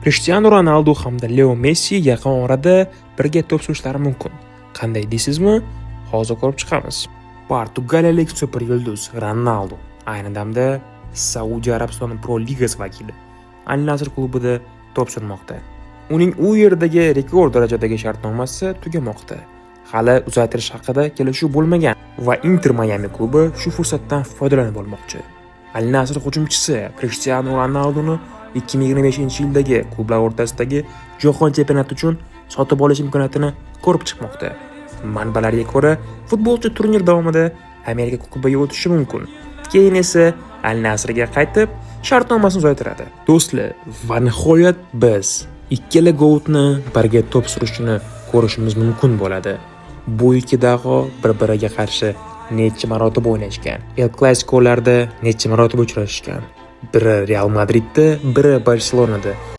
Cristiano Ronaldo hamda Leo Messi yaqin orada birga to'p surishlari mumkin. Qanday deysizmi? Hozir ko'rib chiqamiz. Portugaliyalik super yulduz Ronaldo ayni damda Saudiya Arabistoni Pro Ligasi vakili Al Nassr klubida to'p surmoqda. Uning u yerdagi rekord darajadagi shartnomasi tugamoqda. Hali uzaytirish haqida kelishuv bo'lmagan va Inter Miami klubi shu fursatdan foydalanib olmoqchi. Al Nassr hujumchisi Cristiano Ronaldoni 2025-yildagi klublar o'rtasidagi jahon chempionati uchun sotib olish imkoniyatini ko'rib chiqmoqda. Manbalarga ko'ra, futbolchi turnir davomida Amerika klubiga o'tishi mumkin. Keyin esa Al Nassrga qaytib, shartnomasini uzaytiradi. Do'stlar, va nihoyat biz ikkala go'tni birga to'p surishini ko'rishimiz mumkin bo'ladi. Bu ikki daho bir-biriga qarshi necha marotaba o'ynashgan. El Clasico'larda necha marotaba uchrashgan. Biri Real Madridda, biri Barselonada.